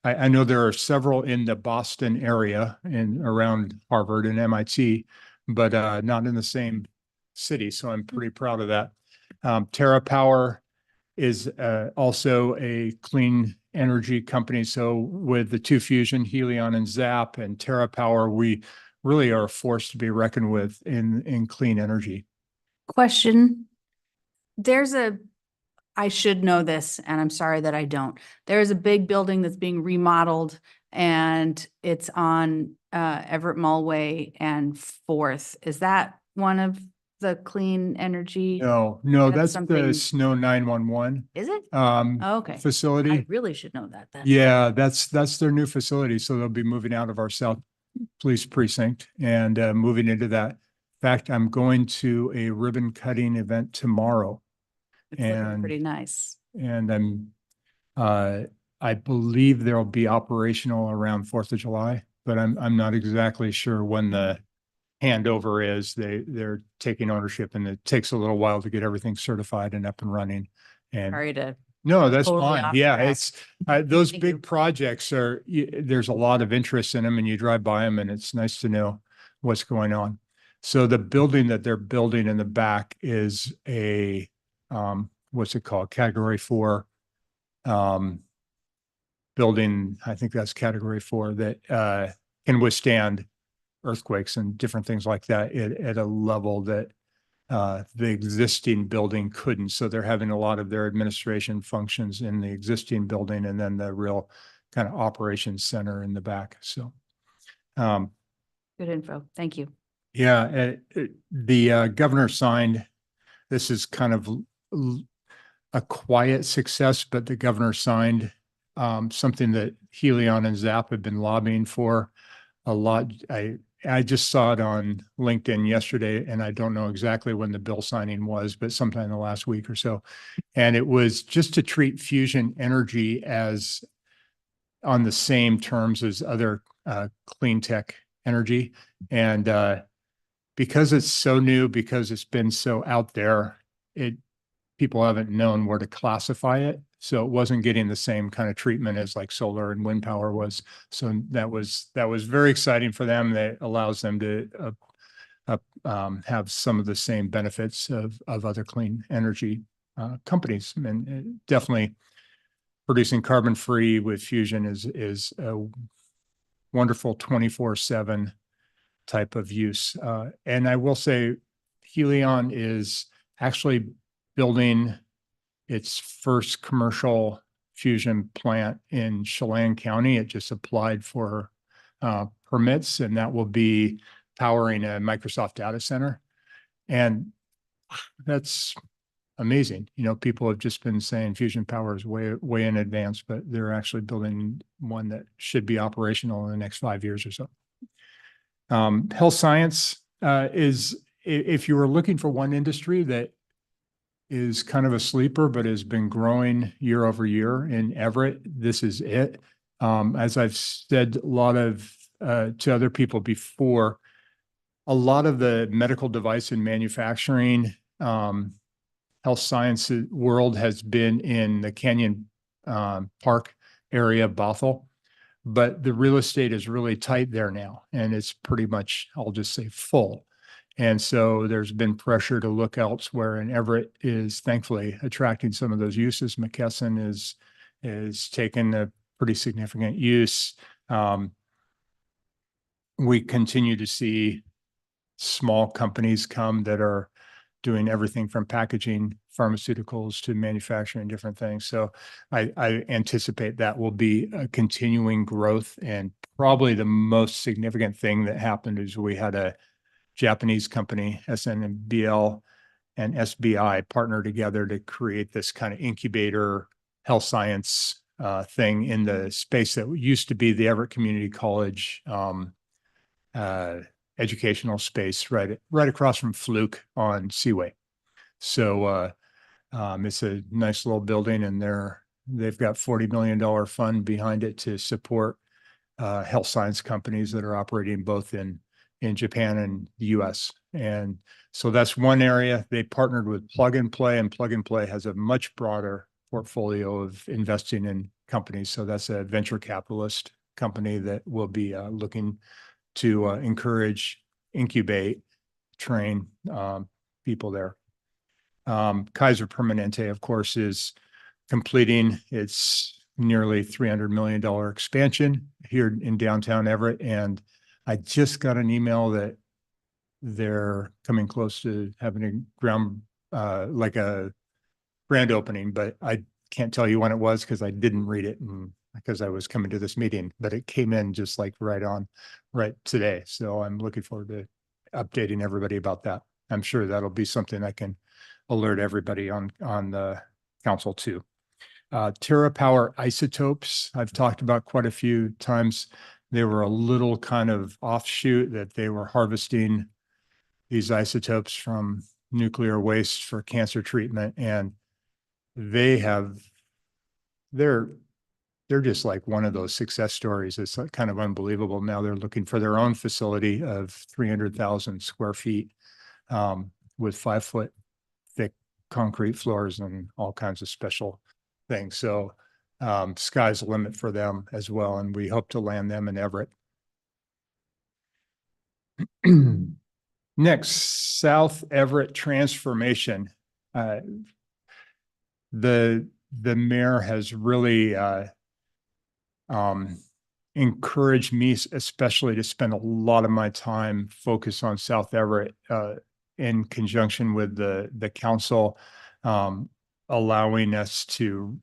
I know there are several in the Boston area and around Harvard and MIT, but not in the same city. So I'm pretty proud of that. TerraPower is also a clean energy company. So with the 2 fusion, Helion and Zap and TerraPower, we really are a force to be reckoned with in clean energy. Question. I should know this, and I'm sorry that I don't. There is a big building that's being remodeled, and it's on Everett Mallway and 4th. Is that one of the clean energy? No, that's the Snow 911 Is it? Okay. facility. I really should know that then. Yeah, that's their new facility. So they'll be moving out of our South Police Precinct and moving into that. In fact, I'm going to a ribbon cutting event tomorrow. It's looking pretty nice. And I believe they'll be operational around 4th of July, but I'm not exactly sure when the handover is. They're taking ownership, and it takes a little while to get everything certified and up and running. And Sorry to no, that's totally fine. off Yeah, track. it's those Thank big you. projects there's a lot of interest in them, and you drive by them, and it's nice to know what's going on. So the building that they're building in the back is a what's it called? Category 4 building. I think that's category 4 that can withstand earthquakes and different things like that at a level that the existing building couldn't. So they're having a lot of their administration functions in the existing building, and then the real kind of operations center in the back. So Good info. Thank you. yeah, the governor signed, this is kind of a quiet success, but the governor signed something that Helion and Zap have been lobbying for a lot. I just saw it on LinkedIn yesterday, and I don't know exactly when the bill signing was, but sometime in the last week or so. And it was just to treat fusion energy as on the same terms as other clean tech energy. And because it's so new, because it's been so out there, people haven't known where to classify it. So it wasn't getting the same kind of treatment as like solar and wind power was. So that was very exciting for them. That allows them to have some of the same benefits of other clean energy companies, and definitely producing carbon free with fusion is a wonderful 24/7 type of use. And I will say Helion is actually building its first commercial fusion plant in Chelan County. It just applied for permits, and that will be powering a Microsoft data center. And that's amazing. You know, people have just been saying fusion power is way in advance, but they're actually building one that should be operational in the next 5 years or so. Health science is, if you were looking for one industry that is kind of a sleeper, but has been growing year over year in Everett, this is it. As I've said a lot of to other people before, a lot of the medical device and manufacturing health science world has been in the Canyon Park area, Bothell, but the real estate is really tight there now, and it's pretty much, I'll just say, full. And so there's been pressure to look elsewhere, and Everett is thankfully attracting some of those uses. McKesson is taking a pretty significant use. We continue to see small companies come that are doing everything from packaging pharmaceuticals to manufacturing different things. So I anticipate that will be a continuing growth. And probably the most significant thing that happened is we had a Japanese company, SNBL and SBI, partner together to create this kind of incubator health science thing in the space that used to be the Everett Community College educational space right across from Fluke on Seaway. So it's a nice little building, and they've got $40 million fund behind it to support health science companies that are operating both in Japan and the US. And so that's one area. They partnered with Plug and Play, and Plug and Play has a much broader portfolio of investing in companies. So that's a venture capitalist company that will be looking to encourage, incubate, train people there. Kaiser Permanente, of course, is completing its nearly $300 million expansion here in downtown Everett. And I just got an email that they're coming close to having like a grand opening, but I can't tell you when it was because I didn't read it because I was coming to this meeting, but it came in just like right today. So I'm looking forward to updating everybody about that. I'm sure that'll be something I can alert everybody on the council too. TerraPower isotopes, I've talked about quite a few times. They were a little kind of offshoot that they were harvesting these isotopes from nuclear waste for cancer treatment. And they're just like one of those success stories. It's kind of unbelievable. Now they're looking for their own facility of 300,000 square feet with 5-foot thick concrete floors and all kinds of special things. So sky's the limit for them as well. And we hope to land them in Everett. Next, South Everett transformation. The mayor has really encouraged me, especially to spend a lot of my time focused on South Everett in conjunction with the council, allowing us to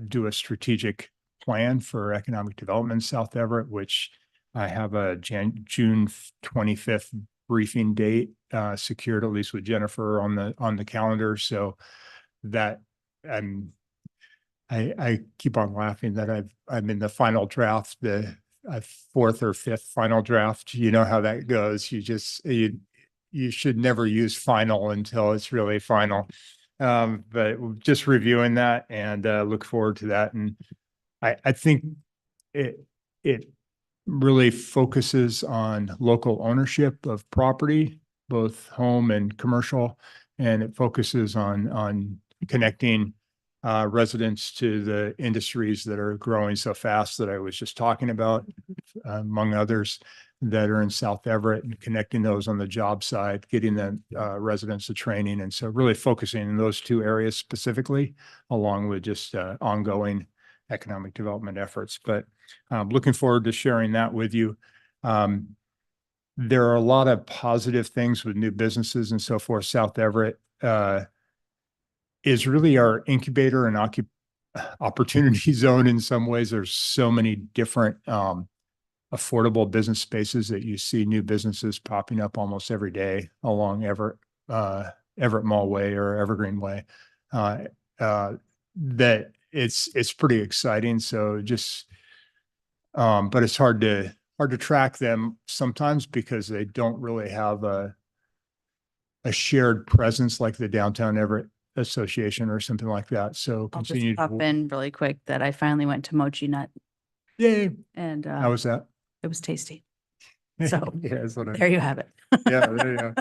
do a strategic plan for economic development in South Everett, which I have a June 25th briefing date secured, at least with Jennifer on the calendar. So that I keep on laughing that I'm in the final draft. a fourth or fifth final draft. You know how that goes. You should never use final until it's really final. But just reviewing that and look forward to that. And I think it really focuses on local ownership of property, both home and commercial, and it focuses on connecting residents to the industries that are growing so fast that I was just talking about, among others that are in South Everett, and connecting those on the job side, getting the residents to training. And so really focusing in those two areas specifically, along with just ongoing economic development efforts. But looking forward to sharing that with you. There are a lot of positive things with new businesses and so forth. South Everett is really our incubator and opportunity zone in some ways. There's so many different affordable business spaces that you see new businesses popping up almost every day along Everett Mall Way or Evergreen Way. That it's pretty exciting. So just, but it's hard to track them sometimes because they don't really have a shared presence like the Downtown Everett Association or something like that. So I'll continue just pop in really quick that I finally went to Mochi Nut Yay. and How was that? it was tasty. So Yeah, that's what there you have it. yeah, there you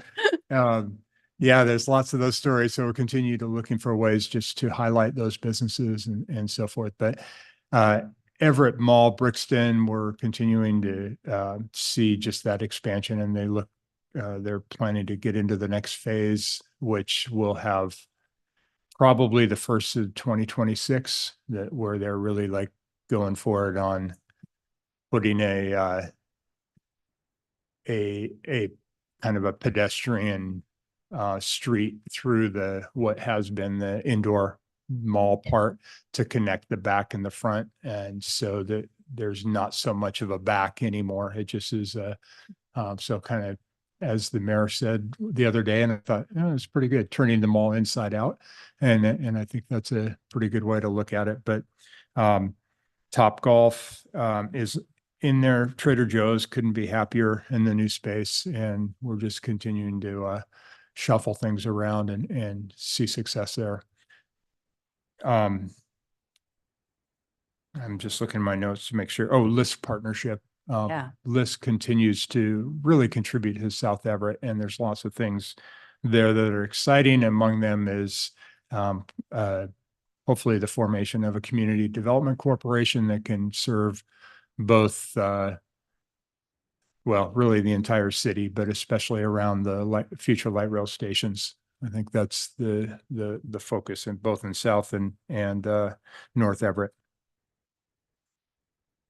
go. Yeah, there's lots of those stories. So we'll continue to looking for ways just to highlight those businesses and so forth. But Everett Mall, Brixton, we're continuing to see just that expansion, and they're planning to get into the next phase, which will have probably the first of 2026, where they're really like going forward on putting a kind of a pedestrian street through what has been the indoor mall part to connect the back and the front. And so that there's not so much of a back anymore. It just is so kind of, as the mayor said the other day, and I thought, oh, it's pretty good, turning the mall inside out. And I think that's a pretty good way to look at it. But Top Golf is in there. Trader Joe's couldn't be happier in the new space. And we're just continuing to shuffle things around and see success there. I'm just looking at my notes to make sure. Oh, List partnership. Yeah. List continues to really contribute to South Everett, and there's lots of things there that are exciting. Among them is hopefully the formation of a community development corporation that can serve both, well, really the entire city, but especially around the future light rail stations. I think that's the focus in both in South and North Everett.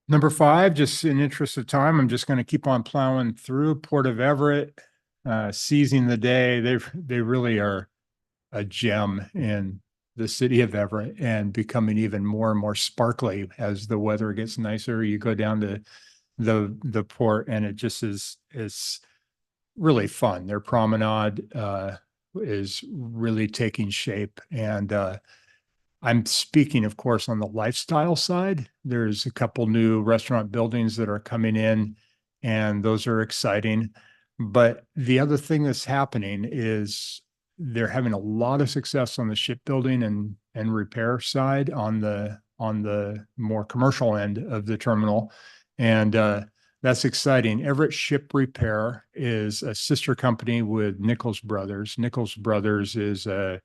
Number 5, just in interest of time, I'm just going to keep on plowing through Port of Everett, seizing the day. They really are a gem in the city of Everett and becoming even more and more sparkly as the weather gets nicer. You go down to the port and it just is really fun. Their promenade is really taking shape, and I'm speaking, of course, on the lifestyle side. There's a couple new restaurant buildings that are coming in, and those are exciting. But the other thing that's happening is they're having a lot of success on the shipbuilding and repair side on the more commercial end of the terminal. And that's exciting. Everett Ship Repair is a sister company with Nichols Brothers. Nichols Brothers is a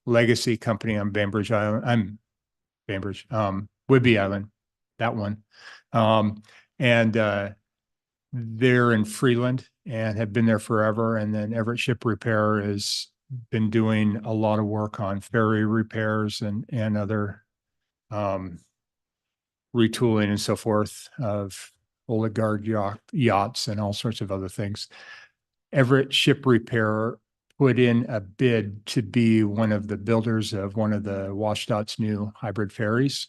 legacy company on Bainbridge Island. Whidbey Island, that one. And they're in Freeland and have been there forever. And then Everett Ship Repair has been doing a lot of work on ferry repairs and other retooling and so forth of Old Guard yachts and all sorts of other things. Everett Ship Repair put in a bid to be one of the builders of one of the WashDOT's new hybrid ferries.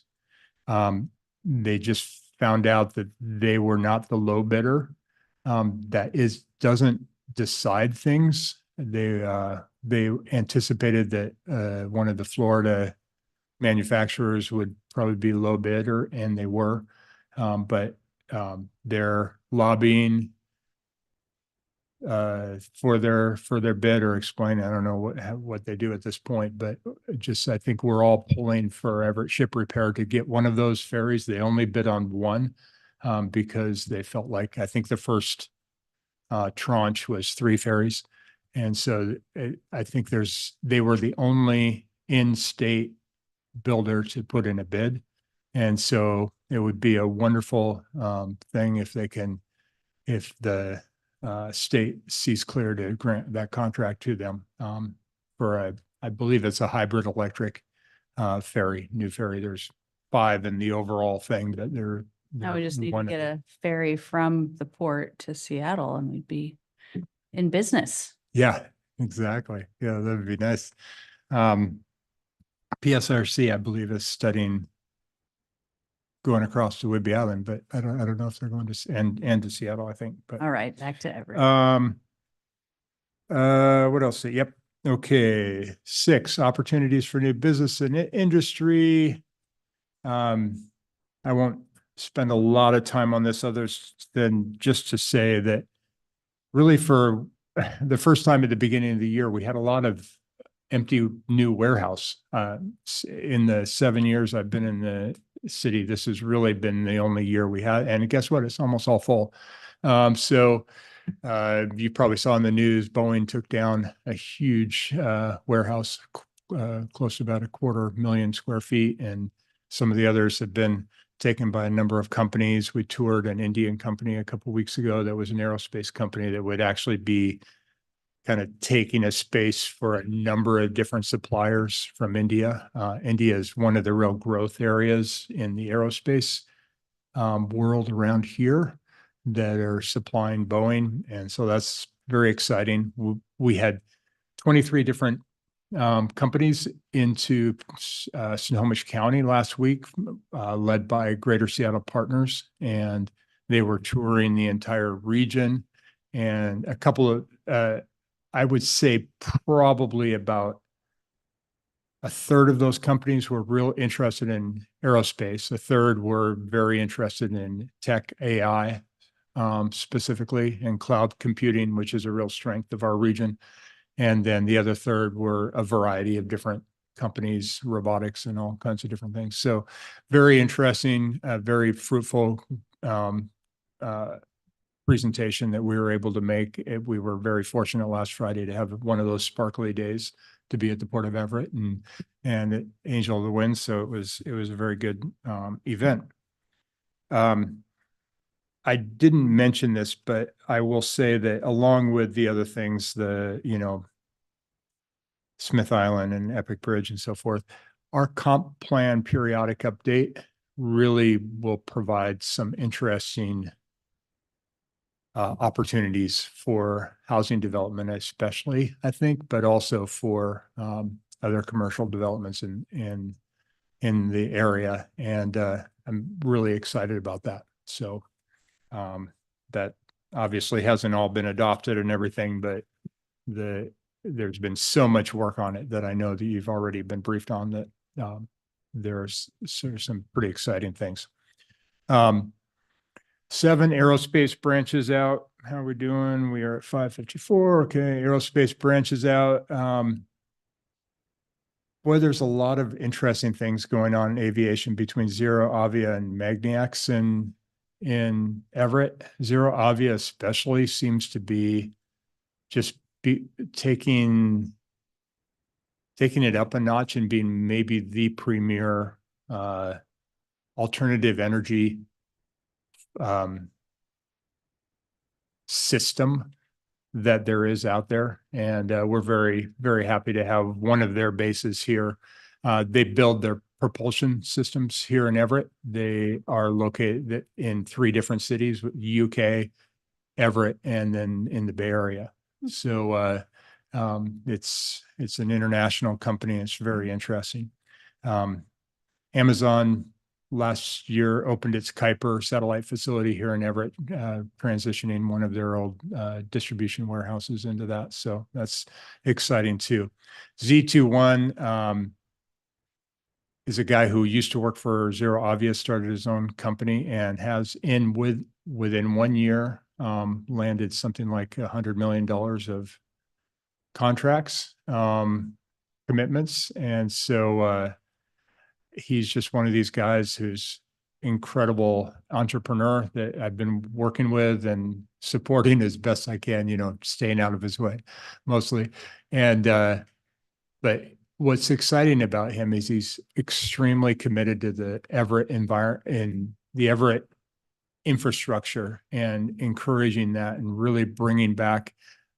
They just found out that they were not the low bidder. Doesn't decide things. They anticipated that one of the Florida manufacturers would probably be low bidder, and they were. But they're lobbying for their bid or explain. I don't know what they do at this point, but just I think we're all pulling for Everett Ship Repair to get one of those ferries. They only bid on one because they felt like I think the first tranche was 3 ferries. And so I think they were the only in-state builder to put in a bid. And so it would be a wonderful thing if if the state sees clear to grant that contract to them for I believe it's a hybrid electric ferry, new ferry. There's 5 in the overall thing, but Now we just need to one- get a ferry from the port to Seattle and we'd be in business. Yeah, exactly. Yeah, that would be nice. PSRC, I believe, is studying going across to Whidbey Island, but I don't know if they're going to and to Seattle, I think. But All right, back to Everett. What else? Yep. Okay. 6, opportunities for new business and industry. I won't spend a lot of time on this other than just to say that really for the first time at the beginning of the year, we had a lot of empty new warehouse. In the 7 years I've been in the city, this has really been the only year we had. And guess what? It's almost all full. You probably saw in the news, Boeing took down a huge warehouse, close to about 250,000 square feet. And some of the others have been taken by a number of companies. We toured an Indian company a couple of weeks ago that was an aerospace company that would actually be kind of taking a space for a number of different suppliers from India. India is one of the real growth areas in the aerospace world around here that are supplying Boeing. And so that's very exciting. We had 23 different companies into Snohomish County last week, led by Greater Seattle Partners. And they were touring the entire region. And a couple of, I would say probably about a third of those companies were real interested in aerospace. A third were very interested in tech AI, specifically in cloud computing, which is a real strength of our region. And then the other third were a variety of different companies, robotics and all kinds of different things. So very interesting, very fruitful presentation that we were able to make. We were very fortunate last Friday to have one of those sparkly days to be at the Port of Everett and at Angel of the Wind. So it was a very good event. I didn't mention this, but I will say that along with the other things, Smith Island and Epic Bridge and so forth, our comp plan periodic update really will provide some interesting opportunities for housing development, especially, I think, but also for other commercial developments in the area. And I'm really excited about that. So that obviously hasn't all been adopted and everything, but there's been so much work on it that I know that you've already been briefed on that there's some pretty exciting things. 7 aerospace branches out. How are we doing? We are at 554. Okay, aerospace branches out. Boy, there's a lot of interesting things going on in aviation between Zero Avia and Magniacs in Everett. Zero Avia especially seems to be just taking it up a notch and being maybe the premier alternative energy system that there is out there. And we're very, very happy to have one of their bases here. They build their propulsion systems here in Everett. They are located in 3 different cities, UK, Everett, and then in the Bay Area. So it's an international company. It's very interesting. Amazon last year opened its Kuiper satellite facility here in Everett, transitioning one of their old distribution warehouses into that. So that's exciting too. Z21 is a guy who used to work for Zero Obvious, started his own company, and has within 1 year landed something like $100 million of contracts, commitments. And so he's just one of these guys who's incredible entrepreneur that I've been working with and supporting as best I can, staying out of his way mostly. And but what's exciting about him is he's extremely committed to the Everett environment and the Everett infrastructure, and encouraging that and really bringing back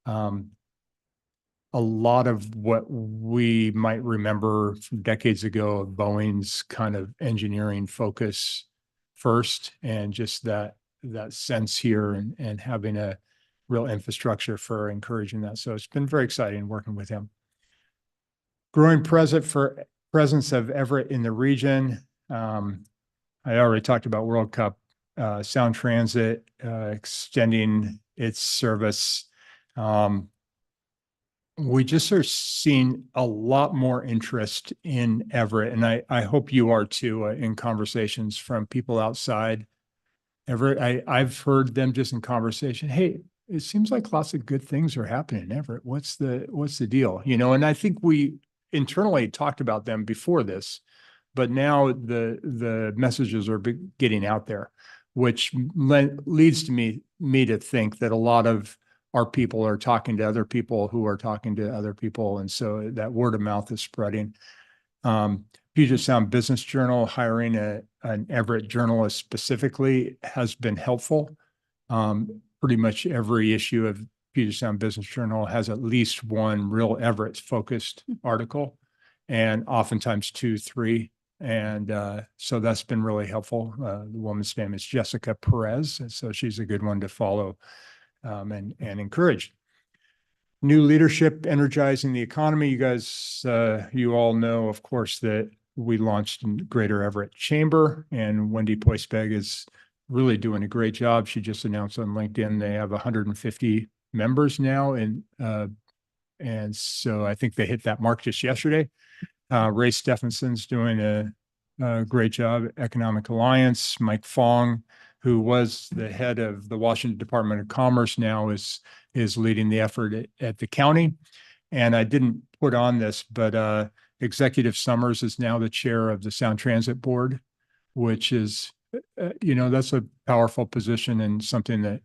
a lot of what we might remember from decades ago of Boeing's kind of engineering focus first, and just that sense here, and having a real infrastructure for encouraging that. So it's been very exciting working with him. Growing presence of Everett in the region. I already talked about World Cup, Sound Transit, extending its service. We just are seeing a lot more interest in Everett, and I hope you are too, in conversations from people outside Everett. I've heard them just in conversation, hey, it seems like lots of good things are happening in Everett. What's the deal? And I think we internally talked about them before this, but now the messages are getting out there, which leads to me to think that a lot of our people are talking to other people who are talking to other people. And so that word of mouth is spreading. Puget Sound Business Journal hiring an Everett journalist specifically has been helpful. Pretty much every issue of Puget Sound Business Journal has at least one real Everett focused article, and oftentimes 2, 3. And so that's been really helpful. The woman's name is Jessica Perez. And so she's a good one to follow. And encourage. New leadership energizing the economy. You guys, you all know, of course, that we launched in Greater Everett Chamber, and Wendy Poisbeg is really doing a great job. She just announced on LinkedIn they have 150 members now, and so I think they hit that mark just yesterday. Ray Stephenson's doing a great job. Economic Alliance, Mike Fong, who was the head of the Washington Department of Commerce, now is leading the effort at the county. And I didn't put on this, but Executive Summers is now the chair of the Sound Transit Board, which is, that's a powerful position and something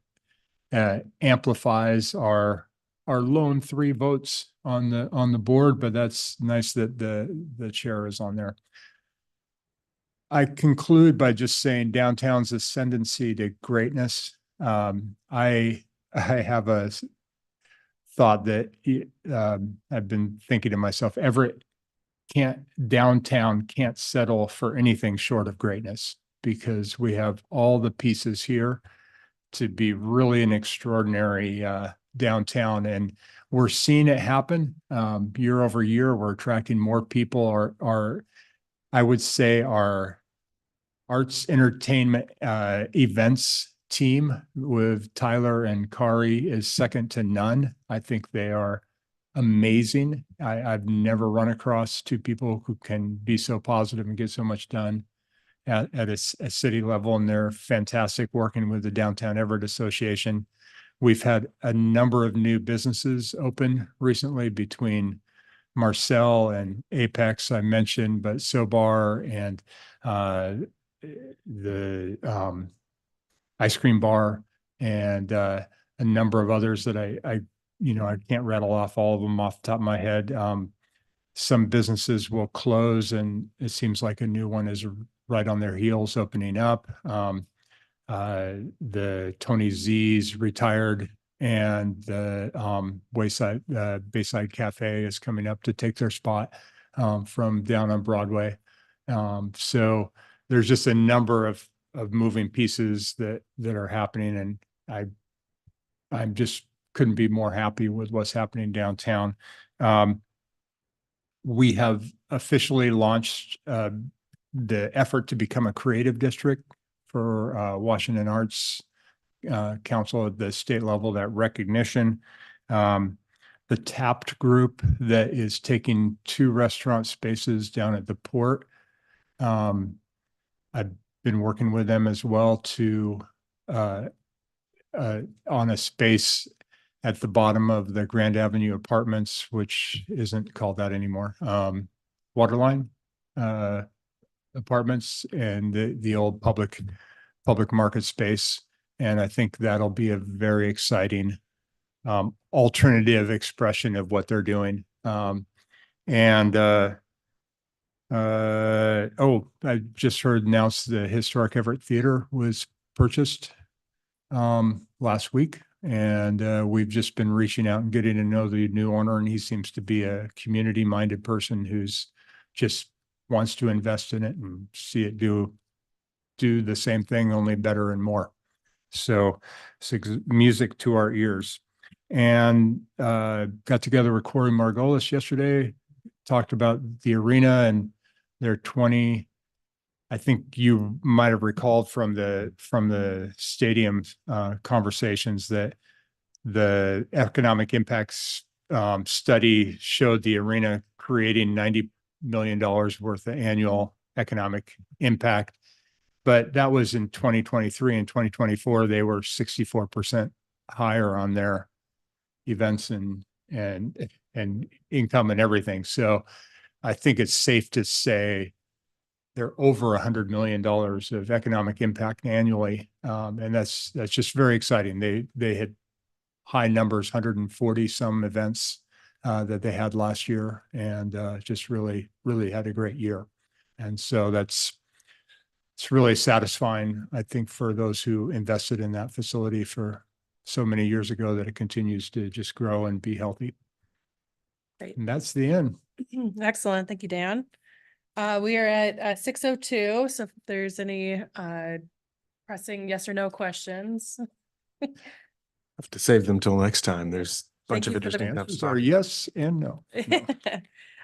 that amplifies our lone 3 votes on the board. But that's nice that the chair is on there. I conclude by just saying downtown's ascendancy to greatness. I have a thought that I've been thinking to myself, Everett downtown can't settle for anything short of greatness, because we have all the pieces here to be really an extraordinary downtown. And we're seeing it happen year over year. We're attracting more people. I would say our arts entertainment events team with Tyler and Kari is second to none. I think they are amazing. I've never run across 2 people who can be so positive and get so much done at a city level, and they're fantastic working with the Downtown Everett Association. We've had a number of new businesses open recently between Marcel and Apex, I mentioned, but Sobar and the ice cream bar, and a number of others that I can't rattle off all of them off the top of my head. Some businesses will close, and it seems like a new one is right on their heels opening up. The Tony Z's retired, and the Bayside Cafe is coming up to take their spot from down on Broadway. So there's just a number of moving pieces that are happening, and I'm just couldn't be more happy with what's happening downtown. We have officially launched the effort to become a creative district for Washington Arts Council at the state level, that recognition. The Tapped group that is taking 2 restaurant spaces down at the port I've been working with them as well to on a space at the bottom of the Grand Avenue Apartments, which isn't called that anymore. Waterline Apartments and the old public market space. And I think that'll be a very exciting alternative expression of what they're doing. I just heard announced the historic Everett Theater was purchased last week. And we've just been reaching out and getting to know the new owner, and he seems to be a community-minded person who's just wants to invest in it and see it do the same thing, only better and more. So it's music to our ears. And got together with Corey Margolis yesterday, talked about the arena and their 20. I think you might have recalled from the stadium conversations that the economic impacts study showed the arena creating $90 million worth of annual economic impact. But that was in 2023. In 2024, they were 64% higher on their events and income and everything. So I think it's safe to say they're over $100 million of economic impact annually. And that's just very exciting. They had high numbers, 140 some events that they had last year, and just really had a great year. And so it's really satisfying, I think, for those who invested in that facility for so many years ago, that it continues to just grow and be healthy. Great. And that's the end. Excellent. Thank you, Dan. We are at 6:02. So if there's any pressing yes or no questions. Have to save them till next time. There's a bunch Thank of you for the interesting stuff to Answers talk are about. yes and no.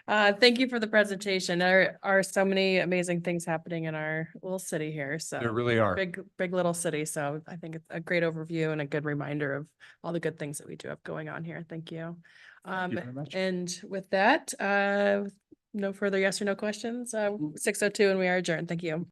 Thank you for the presentation. There are so many amazing things happening in our little city here. So There really are. big little city. So I think it's a great overview and a good reminder of all the good things that we do have going on here. Thank you. Thank you very much. And with that, no further yes or no questions. 6:02 and we are adjourned. Thank you.